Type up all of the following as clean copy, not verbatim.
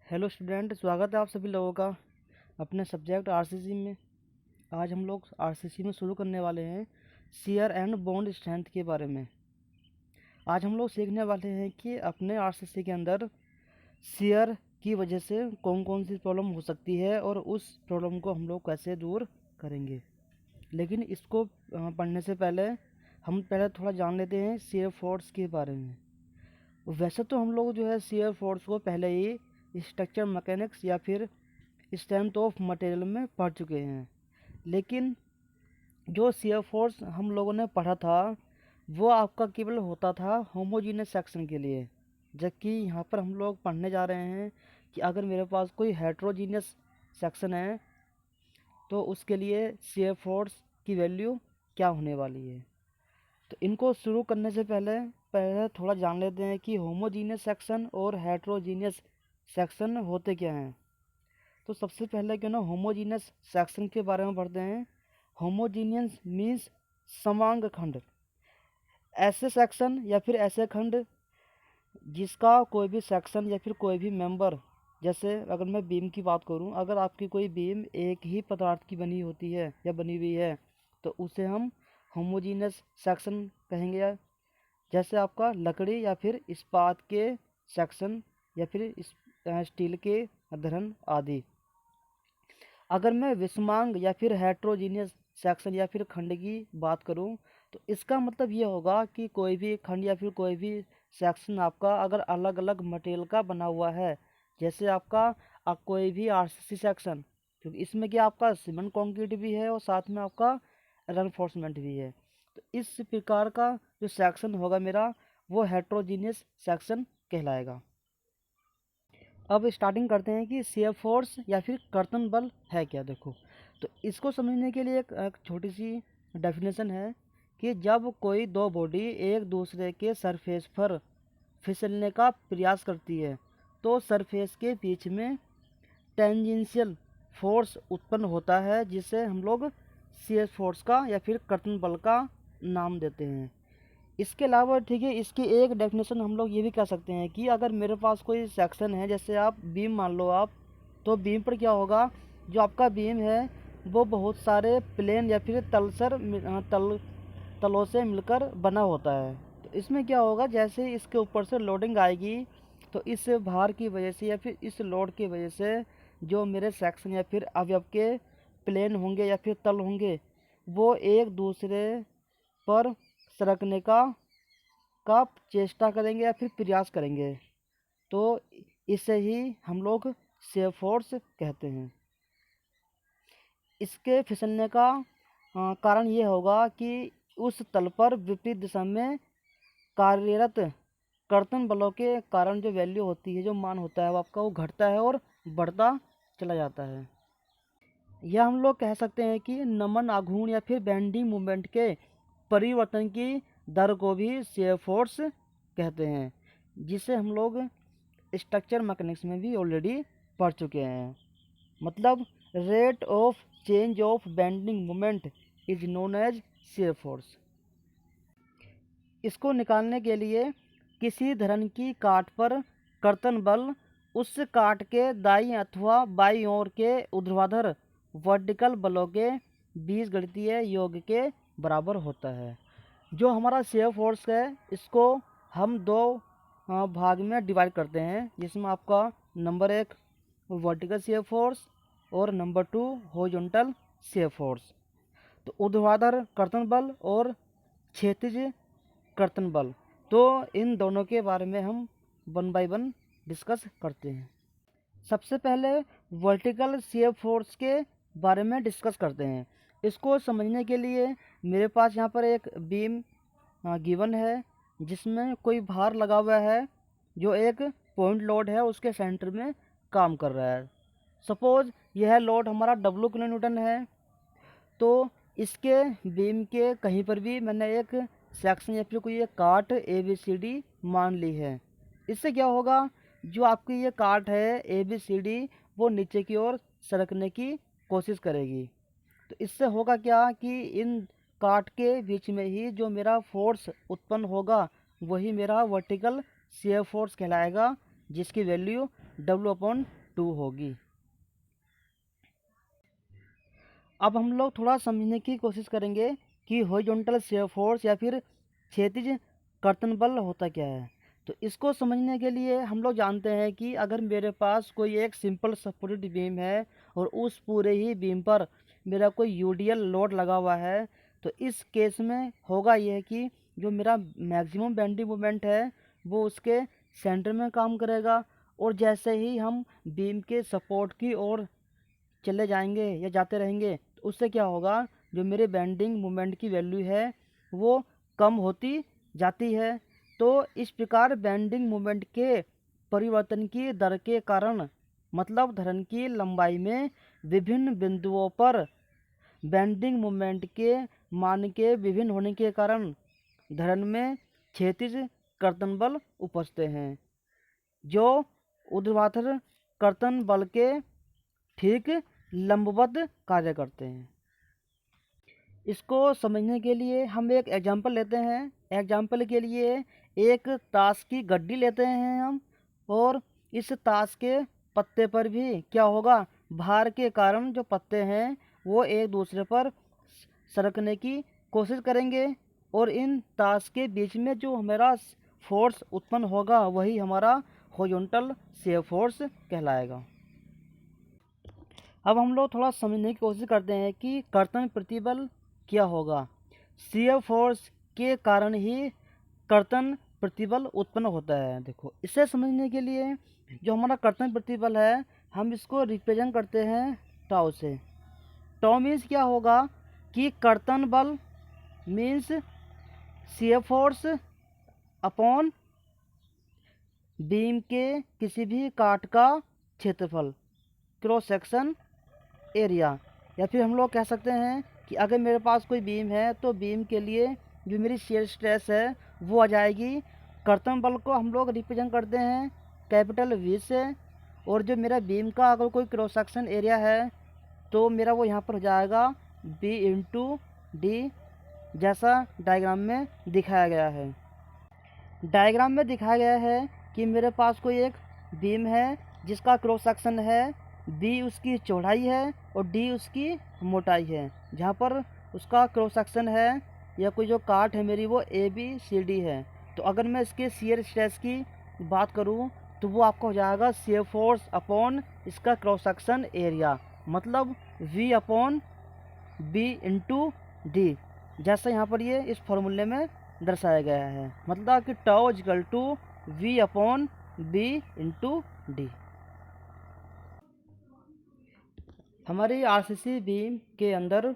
Hello student, स्वागत है आप सभी लोगों का अपने सब्जेक्ट आरसीसी में। आज हम लोग आरसीसी में शुरू करने वाले हैं शियर एंड बॉन्ड स्ट्रेंथ के बारे में। आज हम लोग सीखने वाले हैं कि अपने आरसीसी के अंदर शियर की वजह से कौन कौन सी प्रॉब्लम हो सकती है और उस प्रॉब्लम को हम लोग कैसे दूर करेंगे। लेकिन इसको पढ़ने से पहले हम पहले थोड़ा जान लेते हैं शियर फोर्स के बारे में। वैसे तो हम लोग जो है शियर फोर्स को पहले ही स्ट्रक्चर मैकेनिक्स या फिर स्ट्रेंथ ऑफ मटेरियल में पढ़ चुके हैं, लेकिन जो शियर फोर्स हम लोगों ने पढ़ा था वो आपका केवल होता था होमोजीनियस सेक्शन के लिए। जबकि यहाँ पर हम लोग पढ़ने जा रहे हैं कि अगर मेरे पास कोई हेट्रोजीनियस सेक्शन है तो उसके लिए शियर फोर्स की वैल्यू क्या होने वाली है। तो इनको शुरू करने से पहले पहले थोड़ा जान लेते हैं कि होमोजीनियस सेक्शन और हेट्रोजीनियस सेक्शन होते क्या हैं। तो सबसे पहले क्यों ना होमोजीनियस सेक्शन के बारे में पढ़ते हैं। होमोजीनियस मीन्स समांग खंड, ऐसे सेक्शन या फिर ऐसे खंड जिसका कोई भी सेक्शन या फिर कोई भी मेंबर, जैसे अगर मैं बीम की बात करूं, अगर आपकी कोई बीम एक ही पदार्थ की बनी होती है या बनी हुई है तो उसे हम होमोजीनियस सेक्शन कहेंगे। जैसे आपका लकड़ी या फिर इस्पात के सेक्शन या फिर स्टील के अधरन आदि। अगर मैं विषमांग या फिर हेट्रोजीनियस सेक्शन या फिर खंड की बात करूं तो इसका मतलब ये होगा कि कोई भी खंड या फिर कोई भी सेक्शन आपका अगर अलग अलग मटेरियल का बना हुआ है, जैसे आपका कोई भी आरसीसी सेक्शन, क्योंकि इसमें क्या आपका सीमेंट कंक्रीट भी है और साथ में आपका रेनफोर्समेंट भी है। तो इस प्रकार का जो सेक्शन होगा मेरा वो हेट्रोजीनियस सेक्शन कहलाएगा। अब स्टार्टिंग करते हैं कि शियर फोर्स या फिर कर्तन बल है क्या। देखो, तो इसको समझने के लिए एक छोटी सी डेफिनेशन है कि जब कोई दो बॉडी एक दूसरे के सरफेस पर फिसलने का प्रयास करती है तो सरफेस के बीच में टेंजेंशियल फोर्स उत्पन्न होता है, जिसे हम लोग शियर फोर्स का या फिर कर्तन बल का नाम देते हैं। इसके अलावा ठीक है, इसकी एक डेफिनेशन हम लोग ये भी कह सकते हैं कि अगर मेरे पास कोई सेक्शन है, जैसे आप बीम मान लो आप, तो बीम पर क्या होगा, जो आपका बीम है वो बहुत सारे प्लेन या फिर तलों से मिलकर बना होता है। तो इसमें क्या होगा, जैसे इसके ऊपर से लोडिंग आएगी तो इस भार की वजह से या फिर इस लोड की वजह से जो मेरे सेक्शन या फिर अवयव के प्लेन होंगे या फिर तल होंगे वो एक दूसरे पर सरकने का चेष्टा करेंगे या फिर प्रयास करेंगे। तो इसे ही हम लोग शियर फोर्स कहते हैं। इसके फिसलने का कारण ये होगा कि उस तल पर विपरीत दिशा में कार्यरत कर्तन बलों के कारण जो वैल्यू होती है, जो मान होता है वो आपका वो घटता है और बढ़ता चला जाता है। या हम लोग कह सकते हैं कि नमन आघूर्ण या फिर बेंडिंग मूवमेंट के परिवर्तन की दर को भी शियर फोर्स कहते हैं, जिसे हम लोग स्ट्रक्चर मैकेनिक्स में भी ऑलरेडी पढ़ चुके हैं। मतलब rate of change of bending moment is known as shear force. इसको निकालने के लिए किसी धरन की काट पर कर्तन बल उस काट के दाईं अथवा बाईं ओर के ऊर्ध्वाधर वर्टिकल बलों के बीजगणितीय योग के बराबर होता है। जो हमारा शियर फोर्स है इसको हम दो भाग में डिवाइड करते हैं, जिसमें आपका नंबर 1 वर्टिकल शियर फोर्स और नंबर 2 हॉरिजॉन्टल शियर फोर्स। तो ऊर्ध्वाधर कर्तन बल और क्षैतिज कर्तन बल, तो इन दोनों के बारे में हम 1 बाय 1 डिस्कस करते हैं। सबसे पहले वर्टिकल शियर फोर्स के बारे में डिस्कस करते हैं। इसको समझने के लिए मेरे पास यहाँ पर एक बीम गिवन है जिसमें कोई भार लगा हुआ है जो एक पॉइंट लोड है उसके सेंटर में काम कर रहा है। सपोज यह लोड हमारा W किलो न्यूटन है। तो इसके बीम के कहीं पर भी मैंने एक सेक्शन या फिर कोई एक काट ABCD मान ली है। इससे क्या होगा, जो आपकी ये काट है ABCD वो नीचे की ओर सरकने की कोशिश करेगी। तो इससे होगा क्या कि इन काट के बीच में ही जो मेरा फोर्स उत्पन्न होगा वही मेरा वर्टिकल शियर फोर्स कहलाएगा, जिसकी वैल्यू W अपॉन 2 होगी। अब हम लोग थोड़ा समझने की कोशिश करेंगे कि हॉरिजॉन्टल शियर फोर्स या फिर क्षैतिज कर्तन बल होता क्या है। तो इसको समझने के लिए हम लोग जानते हैं कि अगर मेरे पास कोई एक सिंपल सपोर्टेड बीम है और उस पूरे ही बीम पर मेरा कोई यूडीएल लोड लगा हुआ है, तो इस केस में होगा यह कि जो मेरा मैक्सिमम बेंडिंग मोमेंट है वो उसके सेंटर में काम करेगा, और जैसे ही हम बीम के सपोर्ट की ओर चले जाएंगे या जाते रहेंगे तो उससे क्या होगा, जो मेरे बेंडिंग मोमेंट की वैल्यू है वो कम होती जाती है। तो इस प्रकार बेंडिंग मोमेंट के परिवर्तन की दर के कारण, मतलब धरन की लंबाई में विभिन्न बिंदुओं पर बेंडिंग मोमेंट के मान के विभिन्न होने के कारण धरन में क्षैतिज कर्तन बल उपजते हैं, जो ऊर्ध्वाधर कर्तन बल के ठीक लंबवत कार्य करते हैं। इसको समझने के लिए हम एक एग्जाम्पल लेते हैं। एग्जाम्पल के लिए एक ताश की गड्डी लेते हैं हम, और इस ताश के पत्ते पर भी क्या होगा, भार के कारण जो पत्ते हैं वो एक दूसरे पर सरकने की कोशिश करेंगे, और इन ताश के बीच में जो हमारा फोर्स उत्पन्न होगा वही हमारा हॉरिजॉन्टल शियर फोर्स कहलाएगा। अब हम लोग थोड़ा समझने की कोशिश करते हैं कि कर्तन प्रतिबल क्या होगा। शियर फोर्स के कारण ही कर्तन प्रतिबल उत्पन्न होता है। देखो, इसे समझने के लिए जो हमारा कर्तन प्रतिबल है हम इसको रिप्रेजेंट करते हैं टाउ से। टाउ मीन्स क्या होगा कि कर्तन बल means shear force upon beam के किसी भी काट का क्षेत्रफल, क्रॉस सेक्शन एरिया। या फिर हम लोग कह सकते हैं कि अगर मेरे पास कोई बीम है तो बीम के लिए जो मेरी शियर स्ट्रेस है वो आ जाएगी। कर्तन बल को हम लोग रिप्रेजेंट करते हैं कैपिटल वी से, और जो मेरा बीम का अगर कोई क्रॉस सेक्शन एरिया है तो मेरा वो यहाँ पर हो जाएगा बी इंटू डी, जैसा डायग्राम में दिखाया गया है। डायग्राम में दिखाया गया है कि मेरे पास कोई एक बीम है जिसका क्रॉस सेक्शन है, बी उसकी चौड़ाई है और डी उसकी मोटाई है। जहाँ पर उसका क्रॉस सेक्शन है या कोई जो काट है मेरी वो ए बी सी डी है। तो अगर मैं इसके शियर स्ट्रेस की बात करूँ तो वो आपका हो जाएगा शियर फोर्स अपॉन इसका क्रॉस सेक्शन एरिया, मतलब V upon B into D, जैसा यहाँ पर ये इस फॉर्मूले में दर्शाया गया है। मतलब कि tau is equal to V upon B into D. हमारी आरसीसी बीम के अंदर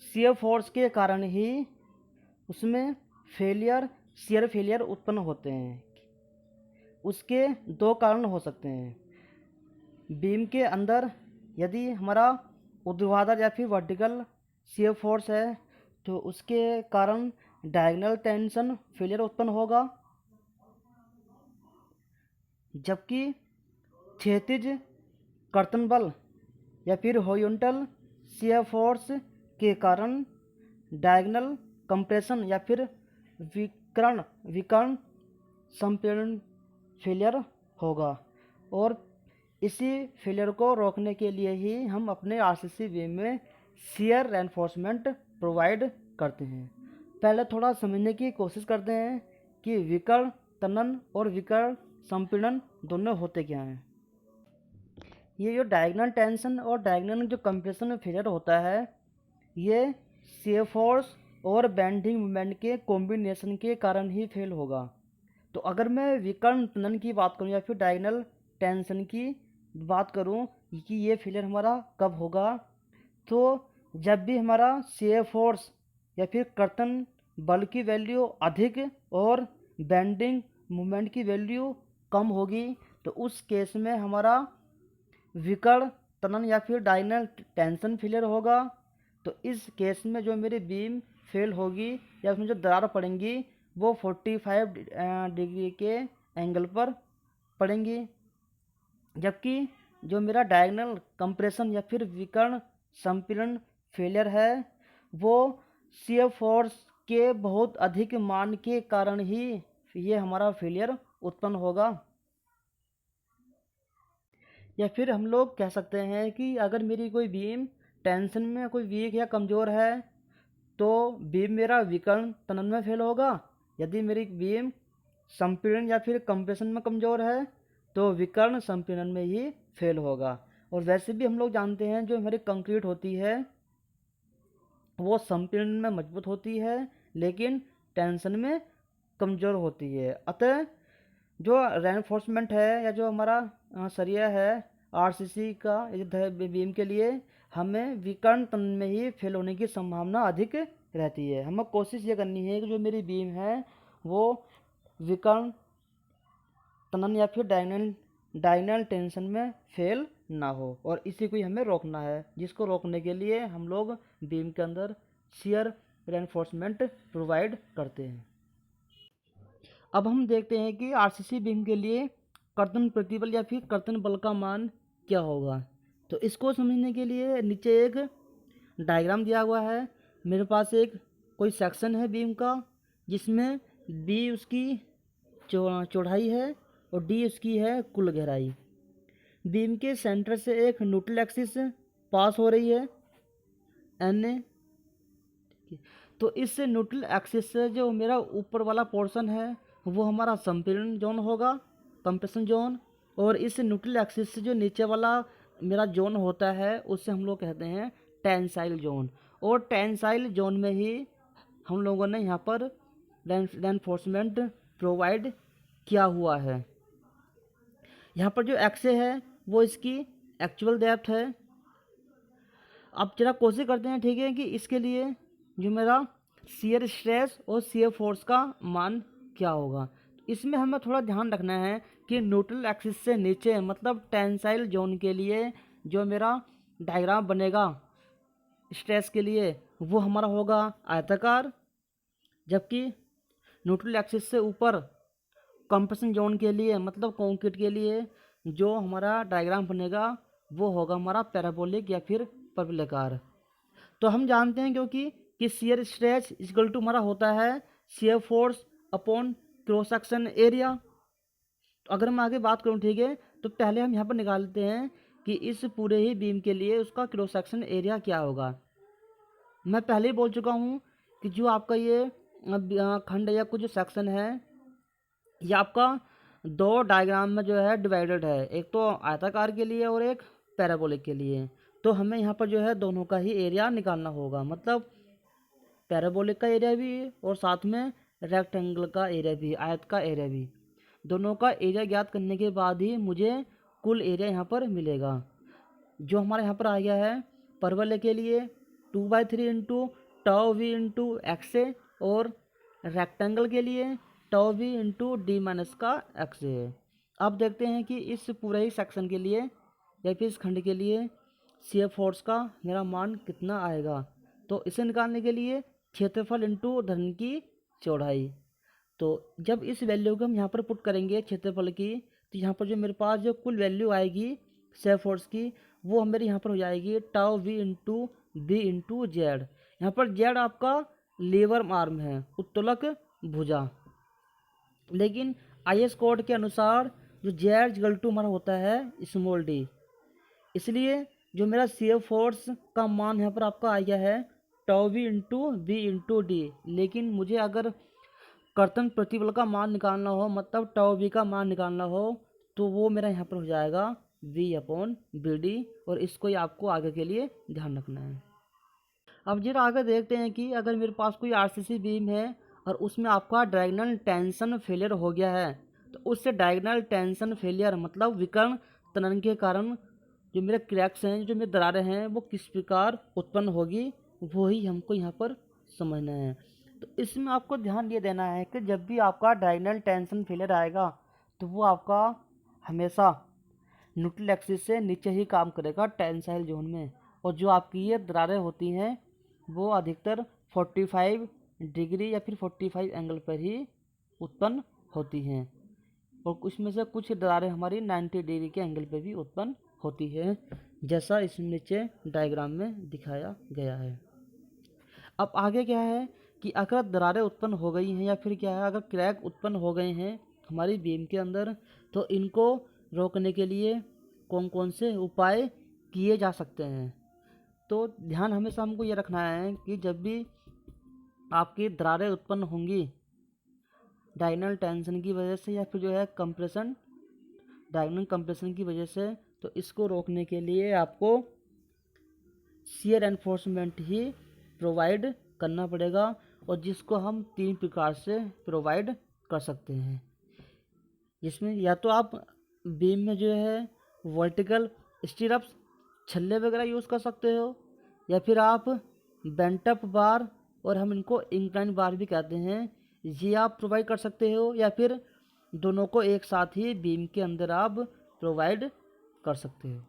शियर फोर्स के कारण ही उसमें शियर फेलियर उत्पन्न होते हैं। उसके दो कारण हो सकते हैं। बीम के अंदर यदि हमारा ऊर्ध्वाधर या फिर वर्टिकल शियर फोर्स है तो उसके कारण डायगोनल टेंशन फेलियर उत्पन्न होगा, जबकि क्षैतिज कर्तन बल या फिर हॉरिजॉन्टल शियर फोर्स के कारण डायगोनल कंप्रेशन या फिर विकर्ण संपीड़न फेलियर होगा। और इसी फेलियर को रोकने के लिए ही हम अपने आरसीसी बीम में शियर रेनफोर्समेंट प्रोवाइड करते हैं। पहले थोड़ा समझने की कोशिश करते हैं कि विकर्ण तनन और विकर्ण संपीड़न दोनों होते क्या हैं। ये जो डायगोनल टेंशन और डायगोनल जो कंप्रेशन में फेलियर होता है ये शियर फोर्स और बेंडिंग मोमेंट के कॉम्बिनेशन के कारण ही फेल होगा। तो अगर मैं विकर्ण तनन की बात करूं या फिर डायगोनल टेंशन की बात करूं कि ये फेलियर हमारा कब होगा, तो जब भी हमारा शियर फोर्स या फिर कर्तन बल की वैल्यू अधिक और बेंडिंग मोमेंट की वैल्यू कम होगी, तो उस केस में हमारा विकर्ण तनन या फिर डायगोनल टेंशन फेलियर होगा। तो इस केस में जो मेरी बीम फेल होगी या उसमें जो दरार पड़ेंगी वो 45 डिग्री के एंगल पर पड़ेंगी, जबकि जो मेरा डायगोनल कंप्रेशन या फिर विकर्ण संपीड़न फेलियर है वो शियर फोर्स के बहुत अधिक मान के कारण ही ये हमारा फेलियर उत्पन्न होगा। या फिर हम लोग कह सकते हैं कि अगर मेरी कोई बीम टेंशन में कोई वीक या कमज़ोर है तो बीम मेरा विकर्ण तनन में फेल होगा। यदि मेरी बीम संपीड़न या फिर कंप्रेशन में कमज़ोर है तो विकर्ण संपीड़न में ही फेल होगा। और वैसे भी हम लोग जानते हैं जो हमारी कंक्रीट होती है वो संपीड़न में मजबूत होती है लेकिन टेंशन में कमज़ोर होती है। अतः जो रेनफोर्समेंट है या जो हमारा सरिया है आरसीसी का बीम के लिए हमें विकर्ण तनन में ही फेल होने की संभावना अधिक रहती है। हमें कोशिश ये करनी है कि जो मेरी बीम है वो विकर्ण तनन या फिर डायनल टेंशन में फेल ना हो और इसी को ही हमें रोकना है, जिसको रोकने के लिए हम लोग बीम के अंदर शियर रेनफोर्समेंट प्रोवाइड करते हैं। अब हम देखते हैं कि आरसीसी बीम के लिए कर्तन प्रतिबल या फिर कर्तन बल का मान क्या होगा। तो इसको समझने के लिए नीचे एक डायग्राम दिया हुआ है। मेरे पास एक कोई सेक्शन है बीम का जिसमें बी उसकी चौड़ाई है और डी उसकी है कुल गहराई। बीम के सेंटर से एक न्यूट्रल एक्सिस पास हो रही है एन। तो इस न्यूट्रल एक्सिस से जो मेरा ऊपर वाला पोर्शन है वो हमारा संपीड़न जोन होगा, कंप्रेशन जोन। और इस न्यूट्रल एक्सिस से जो नीचे वाला मेरा जोन होता है उससे हम लोग कहते हैं टेंसाइल जोन। और टेंसाइल जोन में ही हम लोगों ने यहाँ पर रेनफोर्समेंट प्रोवाइड किया हुआ है। यहाँ पर जो एक्स है वो इसकी एक्चुअल डेप्थ है। अब जरा कोशिश करते हैं, ठीक है, कि इसके लिए जो मेरा शियर स्ट्रेस और शियर फोर्स का मान क्या होगा। इसमें हमें थोड़ा ध्यान रखना है कि न्यूट्रल एक्सिस से न्यूट्रल मतलब टेंसाइल जोन के लिए जो मेरा डायग्राम बनेगा स्ट्रेस के लिए वो हमारा होगा आयताकार, जबकि न्यूट्रल एक्सिस से ऊपर कंप्रेशन जोन के लिए मतलब कंक्रीट के लिए जो हमारा डायग्राम बनेगा वो होगा हमारा पैराबोलिक या फिर परवलयाकार। तो हम जानते हैं क्योंकि कि शियर स्ट्रेस इक्वल टू हमारा होता है shear force upon cross section area. तो अगर मैं आगे बात करूं, ठीक है, तो पहले हम यहाँ पर निकालते हैं कि इस पूरे ही बीम के लिए उसका क्रॉस सेक्शन एरिया क्या होगा। मैं पहले ही बोल चुका हूँ कि जो आपका ये खंड या कुछ जो सेक्शन है ये आपका दो डायग्राम में जो है डिवाइडेड है, एक तो आयताकार के लिए और एक पैराबोलिक के लिए। तो हमें यहाँ पर जो है दोनों का ही एरिया निकालना होगा, मतलब पैराबोलिक का एरिया भी और साथ में रेक्टेंगल का एरिया भी, आयत का एरिया भी। दोनों का एरिया ज्ञात करने के बाद ही मुझे कुल एरिया यहाँ पर मिलेगा। जो हमारे यहाँ पर आ गया है परवलय के लिए 2/3 into tau we into x a और रेक्टेंगल के लिए tau we into d minus का एक्स है। अब देखते हैं कि इस पूरे ही सेक्शन के लिए या फिर इस खंड के लिए शियर फोर्स का मेरा मान कितना आएगा। तो इसे निकालने के लिए क्षेत्रफल इंटू धन की चौड़ाई। तो जब इस वैल्यू को हम यहाँ पर पुट करेंगे क्षेत्रफल की, तो यहाँ पर जो मेरे पास जो कुल वैल्यू आएगी शियर फोर्स की वो मेरे यहाँ पर हो जाएगी tau we into B into Z. यहाँ पर जेड आपका लीवर आर्म है, उत्तोलक भुजा। लेकिन आईएस कोड के अनुसार जो जेड इक्वल टू हमारा होता है स्मॉल डी, इसलिए जो मेरा शियर फोर्स का मान यहाँ पर आपका आ गया है tau we into B into D. लेकिन मुझे अगर कर्तन प्रतिबल का मान निकालना हो मतलब टाउ वी का मान निकालना हो तो वो मेरा यहाँ पर हो जाएगा वी अपॉन बी डी। और इसको ही आपको आगे के लिए ध्यान रखना है। अब जरा आगे देखते हैं कि अगर मेरे पास कोई आरसीसी बीम है और उसमें आपका डायगोनल टेंशन फेलियर हो गया है तो उससे डायगोनल टेंशन फेलियर मतलब विकर्ण तनन के कारण जो मेरे क्रैक्स हैं, जो मेरे दरारें हैं, वो किस प्रकार उत्पन्न होगी वो ही हमको यहाँ पर समझना है। तो इसमें आपको ध्यान ये देना है कि जब भी आपका डायगोनल टेंशन फेलियर आएगा तो वो आपका हमेशा न्यूट्रल एक्सिस से नीचे ही काम करेगा टेंसाइल जोन में। और जो आपकी ये दरारें होती हैं वो अधिकतर 45 डिग्री या फिर 45 एंगल पर ही उत्पन्न होती हैं और उसमें से कुछ दरारें हमारी 90 डिग्री के एंगल पर भी उत्पन्न होती है, जैसा इस नीचे डायग्राम में दिखाया गया है। अब आगे क्या है कि अगर दरारें उत्पन्न हो गई हैं या फिर क्या है अगर क्रैक उत्पन्न हो गए हैं हमारी बीम के अंदर तो इनको रोकने के लिए कौन कौन से उपाय किए जा सकते हैं। तो ध्यान हमेशा हमको ये रखना है कि जब भी आपकी दरारें उत्पन्न होंगी डायगोनल टेंशन की वजह से या फिर जो है कंप्रेशन डायगोनल कंप्रेशन की वजह से, तो इसको रोकने के लिए आपको शियर एनफोर्समेंट ही प्रोवाइड करना पड़ेगा, और जिसको हम 3 प्रकार से प्रोवाइड कर सकते हैं। जिसमें या तो आप बीम में जो है वर्टिकल स्टीरअप्स छल्ले वगैरह यूज़ कर सकते हो, या फिर आप बेंटअप बार, और हम इनको इंक्लाइन बार भी कहते हैं, ये आप प्रोवाइड कर सकते हो, या फिर दोनों को एक साथ ही बीम के अंदर आप प्रोवाइड कर सकते हो।